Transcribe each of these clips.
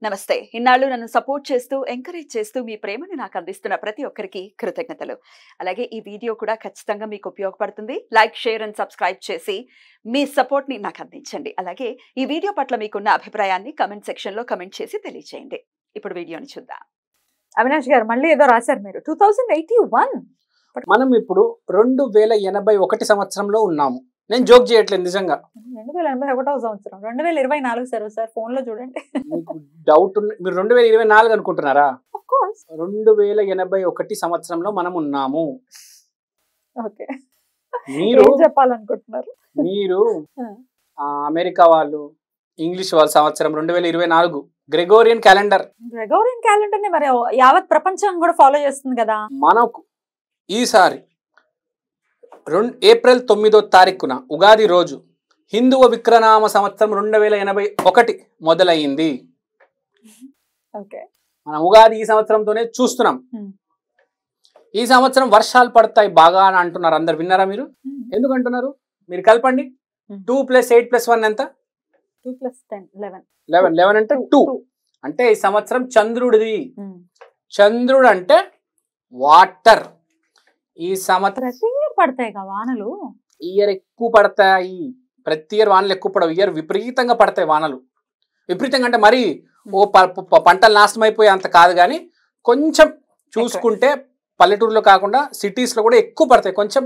నమస్తే. ఇన్నాళ్ళు నన్ను సపోర్ట్ చేస్తూ, ఎంకరేజ్ చేస్తూ మీ ప్రేమని నాకు అందిస్తున్న ప్రతి ఒక్కరికి కృతజ్ఞతలు. అలాగే ఈ వీడియో కూడా ఖచ్చితంగా మీకు ఉపయోగపడుతుంది. లైక్, షేర్ అండ్ సబ్స్క్రైబ్ చేసి మీ సపోర్ట్‌ని నాకు అందించండి. అలాగే ఈ వీడియో పట్ల మీకున్న అభిప్రాయాన్ని కామెంట్ సెక్షన్‌లో కామెంట్ చేసి తెలియజేయండి. ఇప్పుడు వీడియోని చూద్దాం. అవినాష్ గారు మళ్ళీ ఏదో రాశారు మీరు 2081 మనం ఇప్పుడు 2081 సంవత్సరంలో ఉన్నాము. నేను జోక్ చేయట్లేదు నిజంగా. 2081వ సంవత్సరం 2024 సార్ ఫోన్ లో చూడండి. మీకు డౌట్ మీరు 2024 అనుకుంటున్నారా? ఆఫ్ కోర్స్ 2081 సంవత్సరంలో మనం ఉన్నాము. ఓకే, మీరు ఏం చెప్పాలనుకుంటున్నారు? మీరు అమెరికా వాళ్ళు, ఇంగ్లీష్ వాళ్ళ సంవత్సరం 2024 గ్రెగోరియన్ క్యాలెండర్. గ్రెగోరియన్ క్యాలెండర్ ని మరి యావత్ ప్రపంచం కూడా ఫాలో చేస్తుంది కదా. మనకు ఈసారి ఏప్రిల్ 9వ తారీఖున ఉగాది రోజు హిందువ విక్రనామ సంవత్సరం 2081 మొదలైంది. ఓకే, మనం ఉగాది ఈ సంవత్సరంతోనే చూస్తున్నాం. ఈ సంవత్సరం వర్షాలు పడతాయి బాగా అని అంటున్నారు. అందరు విన్నారా మీరు? ఎందుకు అంటున్నారు? మీరు కలపండి. 2 + 8 + 1 ఎంత? 2 + 10 11. 11 అంటే 2. అంటే ఈ సంవత్సరం చంద్రుడిది. చంద్రుడు అంటే వాటర్. ఈ సంవత్సరం ప్రతి ఇయర్ పడతాయి కదా వానలు. ఇయర్ ఎక్కువ పడతాయి. ప్రతి ఇయర్ వానలు ఎక్కువ పడవు. ఇయర్ విపరీతంగా పడతాయి వానలు. విపరీతంగా అంటే మరి పంటలు నాశనం అయిపోయే అంత కాదు, కానీ కొంచెం చూసుకుంటే పల్లెటూరులో కాకుండా సిటీస్లో కూడా ఎక్కువ పడతాయి. కొంచెం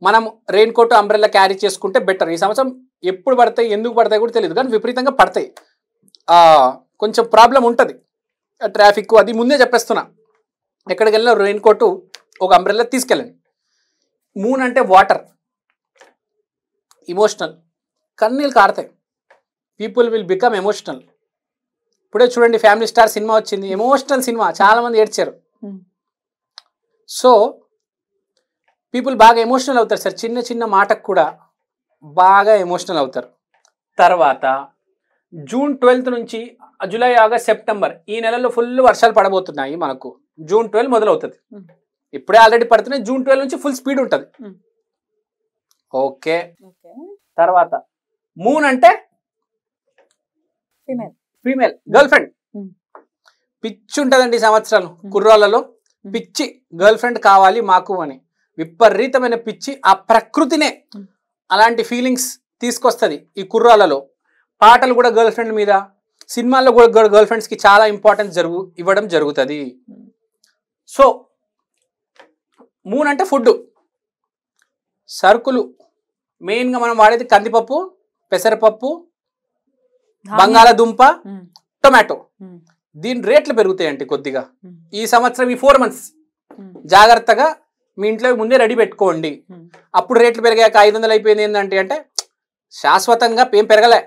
మనం రెయిన్ కోట్, అంబ్రెల్లా క్యారీ చేసుకుంటే బెటర్. ఈ సంవత్సరం ఎప్పుడు పడతాయి, ఎందుకు పడతాయి కూడా తెలియదు, కానీ విపరీతంగా పడతాయి. కొంచెం ప్రాబ్లం ఉంటుంది, ట్రాఫిక్ అది ముందే చెప్పేస్తున్నా. ఎక్కడికి వెళ్ళినా రెయిన్ కోటు, ఒక అంబ్రెల్లా తీసుకెళ్ళండి. మూన్ అంటే వాటర్, ఇమోషనల్. కన్నీళ్ళు కారుతాయి. People will become emotional. ఇప్పుడే చూడండి ఫ్యామిలీ స్టార్ సినిమా వచ్చింది, ఎమోషనల్ సినిమా, చాలా మంది ఏడ్చారు. సో పీపుల్ బాగా ఎమోషనల్ అవుతారు సార్. చిన్న చిన్న మాటకు కూడా బాగా ఎమోషనల్ అవుతారు. తర్వాత జూన్ 12 నుంచి జూలై, ఆగస్ట్, సెప్టెంబర్ ఈ నెలలో ఫుల్ వర్షాలు పడబోతున్నాయి. మనకు జూన్ 12 మొదలవుతుంది. ఇప్పుడే ఆల్రెడీ పడుతున్నాయి. జూన్ 12 నుంచి ఫుల్ స్పీడ్ ఉంటుంది. ఓకే. తర్వాత మూన్ అంటే ఫీమేల్ గర్ల్ ఫ్రెండ్. పిచ్చి ఉంటుందండి ఈ సంవత్సరాలు కుర్రాళ్ళలో. పిచ్చి గర్ల్ ఫ్రెండ్ కావాలి మాకు అని విపరీతమైన పిచ్చి. ఆ ప్రకృతినే అలాంటి ఫీలింగ్స్ తీసుకొస్తుంది ఈ కుర్రాళ్ళలో. పాటలు కూడా గర్ల్ ఫ్రెండ్ మీద, సినిమాల్లో కూడా గర్ల్ ఫ్రెండ్స్కి చాలా ఇంపార్టెన్స్ ఇవ్వడం జరుగుతుంది. సో మూన్ అంటే ఫుడ్, సరుకులు. మెయిన్గా మనం వాడేది కందిపప్పు, పెసరపప్పు, బంగాళదుంప, టొమాటో. దీని రేట్లు పెరుగుతాయండి కొద్దిగా ఈ సంవత్సరం. ఈ 4 months జాగ్రత్తగా మీ ఇంట్లో ముందే రెడీ పెట్టుకోండి. అప్పుడు రేట్లు పెరిగాక 500 అయిపోయింది ఏంటంటే అంటే శాశ్వతంగా ఏం పెరగలే,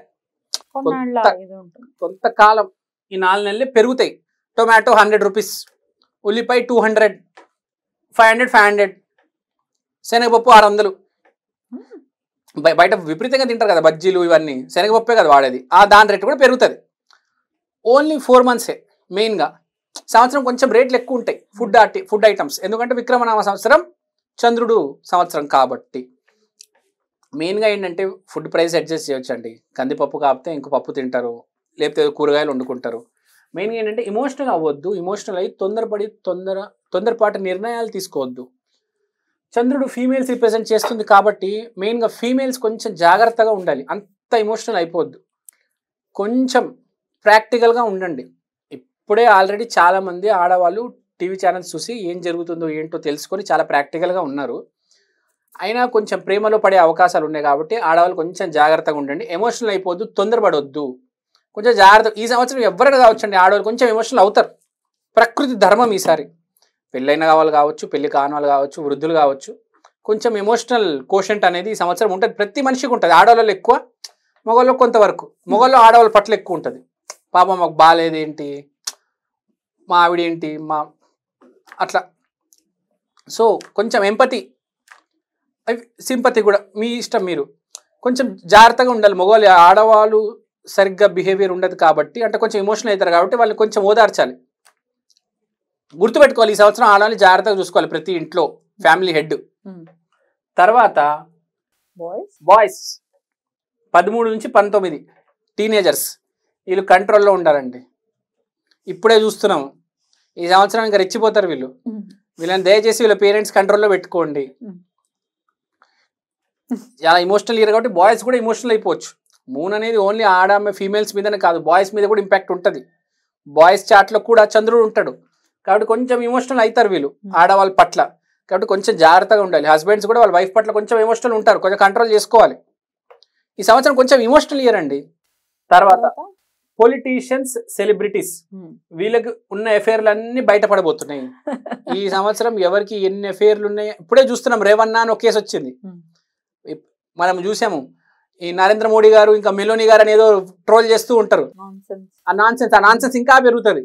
కొంతకాలం ఈ 4 నెలలే పెరుగుతాయి. టొమాటో 100 రూపీస్, ఉల్లిపాయ 200, 500, శనగపప్పు 600. బయట విపరీతంగా తింటారు కదా బజ్జీలు, ఇవన్నీ శనగపప్పే కదా వాడేది. దాని రేటు కూడా పెరుగుతుంది. ఓన్లీ 4 months మెయిన్గా. సంవత్సరం కొంచెం రేట్లు ఎక్కువ ఉంటాయి ఫుడ్ ఐటమ్స్, ఎందుకంటే విక్రమనామ సంవత్సరం చంద్రుడు సంవత్సరం కాబట్టి. మెయిన్గా ఏంటంటే ఫుడ్ ప్రైస్ అడ్జస్ట్ చేయొచ్చండి. కందిపప్పు కాకపోతే ఇంకో పప్పు తింటారు, లేకపోతే కూరగాయలు వండుకుంటారు. మెయిన్గా ఏంటంటే ఎమోషనల్ అవ్వద్దు. ఎమోషనల్ అయ్యి తొందరపాటు నిర్ణయాలు తీసుకోవద్దు. చంద్రుడు ఫీమేల్స్ రిప్రజెంట్ చేస్తుంది కాబట్టి మెయిన్గా ఫీమేల్స్ కొంచెం జాగ్రత్తగా ఉండాలి. అంత ఎమోషనల్ అయిపోవద్దు. కొంచెం ప్రాక్టికల్గా ఉండండి. ఇప్పుడే ఆల్రెడీ చాలామంది ఆడవాళ్ళు టీవీ ఛానల్స్ చూసి ఏం జరుగుతుందో ఏంటో తెలుసుకొని చాలా ప్రాక్టికల్గా ఉన్నారు. అయినా కొంచెం ప్రేమలో పడే అవకాశాలు ఉన్నాయి కాబట్టి ఆడవాళ్ళు కొంచెం జాగ్రత్తగా ఉండండి. ఎమోషనల్ అయిపోవద్దు, తొందరపడవద్దు, కొంచెం జాగ్రత్త. ఈ సంవత్సరం ఎవరైనా కావచ్చండి, ఆడవాళ్ళు కొంచెం ఎమోషనల్ అవుతారు. ప్రకృతి ధర్మం ఈసారి. పెళ్ళైన వాళ్ళు కావచ్చు, పెళ్లి కాని వాళ్ళు కావచ్చు, వృద్ధులు కావచ్చు, కొంచెం ఎమోషనల్ కోషెంట్ అనేది ఈ సంవత్సరం ఉంటుంది. ప్రతి మనిషికి ఉంటుంది. ఆడవాళ్ళు ఎక్కువ, మగవాళ్ళు కొంతవరకు. మగవాళ్ళు ఆడవాళ్ళ పట్ల ఎక్కువ ఉంటుంది. పాప మాకు బాగాలేదేంటి, మా ఆవిడేంటి, అట్లా. సో కొంచెం ఎంపతి, సింపతి కూడా మీ ఇష్టం. మీరు కొంచెం జాగ్రత్తగా ఉండాలి. మగవాళ్ళు, ఆడవాళ్ళు సరిగ్గా బిహేవియర్ ఉండదు కాబట్టి, అంటే కొంచెం ఎమోషనల్ అవుతారు కాబట్టి వాళ్ళని కొంచెం ఓదార్చాలి. గుర్తుపెట్టుకోవాలి, ఈ సంవత్సరం ఆడవాళ్ళని జాగ్రత్తగా చూసుకోవాలి ప్రతి ఇంట్లో, ఫ్యామిలీ హెడ్. తర్వాత బాయ్స్ 13 నుంచి 19 టీనేజర్స్, వీళ్ళు కంట్రోల్లో ఉండాలండి. ఇప్పుడే చూస్తున్నాం. ఈ సంవత్సరం ఇంకా రెచ్చిపోతారు వీళ్ళు. వీళ్ళని దయచేసి వీళ్ళ పేరెంట్స్ కంట్రోల్లో పెట్టుకోండి. చాలా ఇమోషనల్ ఇయర్ కాబట్టి బాయ్స్ కూడా ఇమోషనల్ అయిపోవచ్చు. మూన్ అనేది ఓన్లీ ఫీమేల్స్ మీదనే కాదు, బాయ్స్ మీద కూడా ఇంపాక్ట్ ఉంటుంది. బాయ్స్ చాట్లో కూడా చంద్రుడు ఉంటాడు కాబట్టి కొంచెం ఇమోషనల్ అవుతారు వీళ్ళు ఆడవాళ్ళ పట్ల. కాబట్టి కొంచెం జాగ్రత్తగా ఉండాలి. హస్బెండ్స్ కూడా వాళ్ళ వైఫ్ పట్ల కొంచెం ఎమోషనల్ ఉంటారు, కొంచెం కంట్రోల్ చేసుకోవాలి. ఈ సంవత్సరం కొంచెం ఇమోషనల్ ఇయర్ అండి. తర్వాత పొలిటీషియన్స్, సెలబ్రిటీస్, వీళ్ళకి ఉన్న అఫేర్లు అన్ని బయటపడబోతున్నాయి. ఈ సంవత్సరం ఎవరికి ఎన్ని అఫేర్లు ఉన్నాయి ఇప్పుడే చూస్తున్నాం. రేవన్నా అని ఒక కేసు వచ్చింది, మనం చూసాము. ఈ నరేంద్ర మోడీ గారు ఇంకా మెలోనీ గారు అని ఏదో ట్రోల్ చేస్తూ ఉంటారు. ఆ నాన్సెన్స్ ఇంకా పెరుగుతుంది.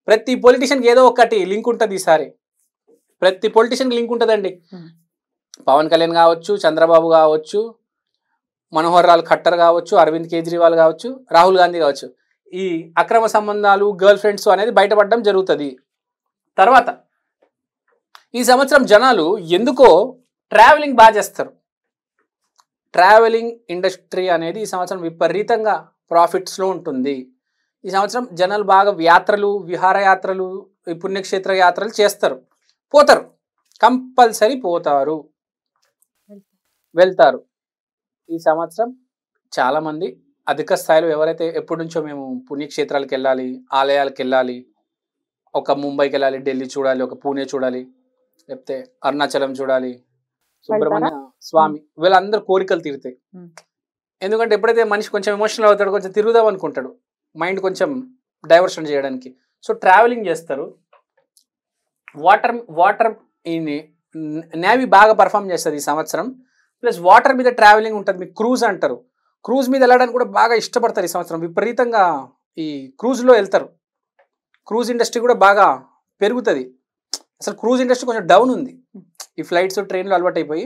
ప్రతి పొలిటీషియన్కి ఏదో ఒకటి లింక్ ఉంటుంది. ఈసారి ప్రతి పొలిటీషియన్కి లింక్ ఉంటుందండి. పవన్ కళ్యాణ్ కావచ్చు, చంద్రబాబు కావచ్చు, మనోహర్ లాల్ ఖట్టర్ కావచ్చు, అరవింద్ కేజ్రీవాల్ కావచ్చు, రాహుల్ గాంధీ కావచ్చు. ఈ అక్రమ సంబంధాలు, గర్ల్ ఫ్రెండ్స్ అనేది బయటపడడం జరుగుతుంది. తర్వాత ఈ సంవత్సరం జనాలు ఎందుకో ట్రావెలింగ్ బాగా చేస్తారు. ట్రావెలింగ్ ఇండస్ట్రీ అనేది ఈ సంవత్సరం విపరీతంగా ప్రాఫిట్స్లో ఉంటుంది. ఈ సంవత్సరం జనాలు బాగా యాత్రలు, విహారయాత్రలు, పుణ్యక్షేత్ర యాత్రలు చేస్తారు, పోతారు, కంపల్సరీ పోతారు, వెళ్తారు. ఈ సంవత్సరం చాలామంది అధిక స్థాయిలో ఎవరైతే ఎప్పటి నుంచో మేము పుణ్యక్షేత్రాలకు వెళ్ళాలి, ఆలయాలకు వెళ్ళాలి, ఒక ముంబైకి వెళ్ళాలి, ఢిల్లీ చూడాలి, ఒక పూణే చూడాలి, లేకపోతే అరుణాచలం చూడాలి, సుబ్రహ్మణ్య స్వామి, వీళ్ళందరూ కోరికలు తీరుతాయి. ఎందుకంటే ఎప్పుడైతే మనిషి కొంచెం ఎమోషనల్ అవుతాడు, కొంచెం తిరుగుదాం అనుకుంటాడు, మైండ్ కొంచెం డైవర్షన్ చేయడానికి. సో ట్రావెలింగ్ చేస్తారు. వాటర్ ఈ నేవీ బాగా పర్ఫామ్ చేస్తుంది ఈ సంవత్సరం. ప్లస్ వాటర్ మీద ట్రావెలింగ్ ఉంటుంది, మీకు క్రూజ్ అంటారు. క్రూజ్ మీద వెళ్ళడానికి కూడా బాగా ఇష్టపడతారు ఈ సంవత్సరం. విపరీతంగా ఈ క్రూజ్లో వెళ్తారు. క్రూజ్ ఇండస్ట్రీ కూడా బాగా పెరుగుతుంది. అసలు క్రూజ్ ఇండస్ట్రీ కొంచెం డౌన్ ఉంది. ఈ ఫ్లైట్స్, ట్రైన్లు అలవాటు అయిపోయి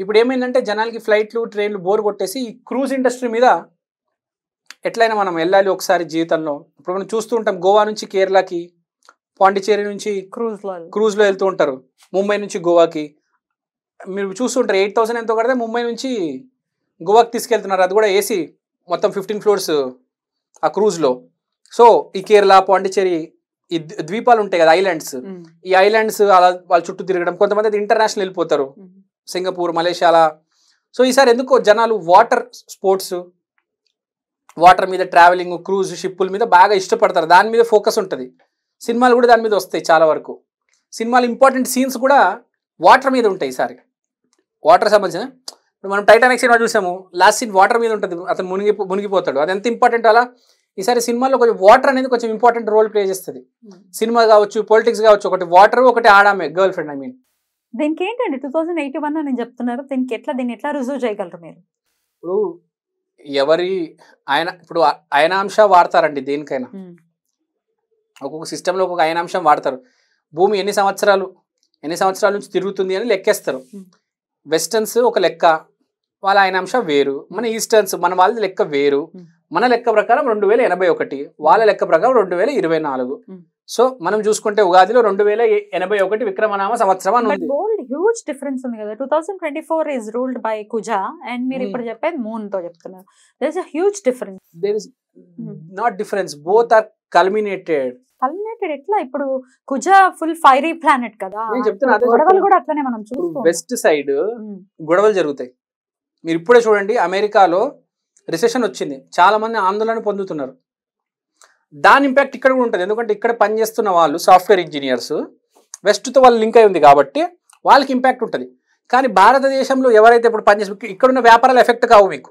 ఇప్పుడు ఏమైందంటే జనాలకి ఫ్లైట్లు, ట్రైన్లు బోర్ కొట్టేసి ఈ క్రూజ్ ఇండస్ట్రీ మీద ఎట్లయినా మనం వెళ్ళాలి ఒకసారి జీవితంలో. ఇప్పుడు మనం చూస్తూ ఉంటాం, గోవా నుంచి కేరళకి, పాండిచేరి నుంచి క్రూజ్లో వెళ్తూ ఉంటారు, ముంబై నుంచి గోవాకి. మీరు చూస్తుంటారు 8,000 ఎంతో కడితే ముంబై నుంచి గోవాకి తీసుకెళ్తున్నారు. అది కూడా ఏసీ, మొత్తం 15 ఫ్లోర్స్ ఆ క్రూజ్లో. సో ఈ కేరళ, పాండిచేరి, ఈ ద్వీపాలు ఉంటాయి కదా, ఐలాండ్స్, ఈ ఐలాండ్స్ అలా వాళ్ళ చుట్టూ తిరగడం. కొంతమంది ఇంటర్నేషనల్ వెళ్ళిపోతారు, సింగపూర్, మలేషియా అలా. సో ఈసారి ఎందుకో జనాలు వాటర్ స్పోర్ట్స్, వాటర్ మీద ట్రావెలింగ్, క్రూజ్ షిప్పుల మీద బాగా ఇష్టపడతారు. దాని మీద ఫోకస్ ఉంటుంది. సినిమాలు కూడా దాని మీద వస్తాయి చాలా వరకు. సినిమాలు ఇంపార్టెంట్ సీన్స్ కూడా వాటర్ మీద ఉంటాయి ఈసారి. వాటర్ సంబంధించిన ఇప్పుడు మనం టైటానిక్ సినిమా చూసాము, లాస్ట్ సీన్ వాటర్ మీద ఉంటుంది, అతను మునిగిపోతాడు. అది ఎంత ఇంపార్టెంట్. అలా ఈసారి సినిమాలో కొంచెం వాటర్ అనేది కొంచెం ఇంపార్టెంట్ రోల్ ప్లే చేస్తుంది. సినిమా కావచ్చు, పొలిటిక్స్ కావచ్చు, ఒకటి వాటర్, ఒకటి ఆడామే, గర్ల్ ఫ్రెండ్. ఐ మీన్ దీనికి ఏంటండి 2081 అని చెప్తున్నారు, దీన్ని ఎట్లా రుజువు చేయగలరు మీరు? ఇప్పుడు ఇప్పుడు అయనాంశ వాడతారండి దేనికైనా. ఒక్కొక్క సిస్టంలో ఒక్కొక్క అయనాంశం వాడతారు. భూమి ఎన్ని సంవత్సరాల నుంచి తిరుగుతుంది అని లెక్కేస్తారు. వెస్టర్న్స్ ఒక లెక్క, వాళ్ళ అయనాంశ వేరు. మన ఈస్టర్న్స్, మన వాళ్ళది లెక్క వేరు. మన లెక్క ప్రకారం 2081, వాళ్ళ లెక్క ప్రకారం 2024. సో మనం చూసుకుంటే ఉగాదిలో 2081 విక్రమనామ సంవత్సరం అని ఉంది. హ్యూజ్ డిఫరెన్స్ ఉంది కదా. 2024 is ruled by Kuja and మీరు ఇప్పుడు చెప్పేది మూన్ తో చెప్తున్నారు. There is a huge difference. There is not difference, both are culminated. ఎట్లా? ఇప్పుడు కుజా ఫుల్ ఫైరీ ప్లానెట్ కదా, గొడవలు కూడా అట్లనే మనం చూస్తాం. వెస్ట్ సైడ్ గొడవలు జరుగుతాయి. మీరు ఇప్పుడే చూడండి, అమెరికాలో రిసెషన్ వచ్చింది, చాలా మంది ఆందోళన పొందుతున్నారు. దాని ఇంపాక్ట్ ఇక్కడ కూడా ఉంటుంది. ఎందుకంటే ఇక్కడ పనిచేస్తున్న వాళ్ళు సాఫ్ట్వేర్ ఇంజనీర్స్, వెస్ట్తో వాళ్ళు లింక్ అయి ఉంది కాబట్టి వాళ్ళకి ఇంపాక్ట్ ఉంటుంది. కానీ భారతదేశంలో ఎవరైతే ఇప్పుడు పనిచేసి ఇక్కడున్న వ్యాపారాలు ఎఫెక్ట్ కావు మీకు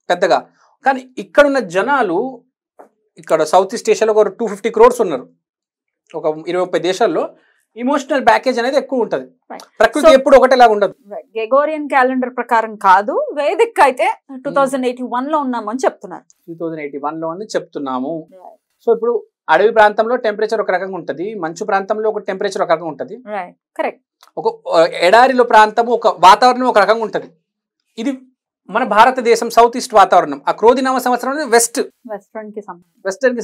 పెద్దగా. కానీ ఇక్కడున్న జనాలు, ఇక్కడ సౌత్ ఈస్ట్ ఏషియాలో ఒక 250 crores ఉన్నారు. ఒక 20-30 దేశాల్లో ఇమోషనల్ బ్యాకేజ్ అనేది ఎక్కువ ఉంటుంది. ప్రకృతి ఎప్పుడు ఒకటేలాగా ఉండదు. గ్రెగోరియన్ క్యాలెండర్ ప్రకారం కాదు, వేదిక్ అయితే 2081 లో ఉన్నామని చెప్తున్నారు. 2081 లో అని చెప్తున్నాము. సో ఇప్పుడు అడవి ప్రాంతంలో టెంపరేచర్ ఒక రకంగా ఉంటుంది, మంచు ప్రాంతంలో ఒక టెంపరేచర్ ఒక రకంగా ఉంటుంది, కరెక్ట్. ఒక ఎడారిలో ప్రాంతము ఒక వాతావరణం ఒక రకంగా ఉంటుంది. ఇది మన భారతదేశం సౌత్ ఈస్ట్ వాతావరణం. ఆ క్రోధినామ సంవత్సరం అనేది వెస్టర్న్ కి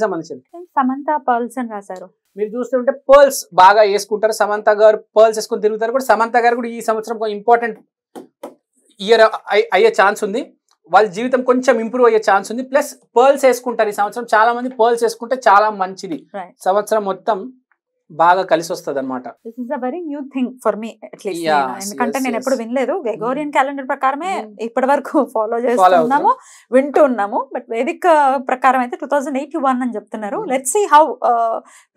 సంబంధించింది. సమంత పర్ల్స్ అని రాశారు. మీరు చూస్తుంటే పర్ల్స్ బాగా వేసుకుంటారు. సమంత గారు పర్ల్స్ వేసుకుని తిరుగుతారు కూడా. సమంత గారు కూడా ఈ సంవత్సరం కొంచెం ఇంపార్టెంట్ ఇయర్ అయ్యే ఛాన్స్ ఉంది. వాళ్ళ జీవితం కొంచెం ఇంప్రూవ్ అయ్యే ఛాన్స్ ఉంది. ప్లస్ పర్ల్స్ వేసుకుంటారు ఈ సంవత్సరం. చాలా మంది పర్ల్స్ వేసుకుంటే చాలా మంచిది. Right. సంవత్సరం మొత్తం బాగా కలిసి వస్తుంది అనమాట. This is a very new thing for me at least. Yes, ఎందుకంటే yes, నేను yes. ఎప్పుడు వినలేదు. గ్రెగోరియన్ క్యాలెండర్ ప్రకారమే ఇప్పటి వరకు ఫాలో Follow చేస్తున్నాము, వింటూ ఉన్నాము. బట్ వేదిక్ ప్రకారం అయితే 2081 అని చెప్తున్నారు. Let's see how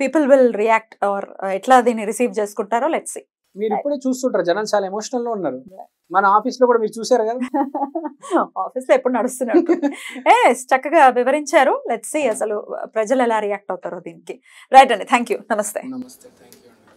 people will react or ఎట్లా దీన్ని రిసీవ్ చేసుకుంటారో లెట్స్ సీ. మీరు ఇప్పుడే చూస్తుంటారు జనం చాలా ఎమోషనల్ లో ఉన్నారు. మన ఆఫీస్ లో కూడా మీరు చూసారు కదా. ఆఫీస్ లో ఎప్పుడు నడుస్తున్నాడు. చక్కగా వివరించారు. లెట్స్ సీ అసలు ప్రజలు ఎలా రియాక్ట్ అవుతారో దీనికి. రైట్ అండి, థ్యాంక్ యూ, నమస్తే. నమస్తే, థ్యాంక్ యూ.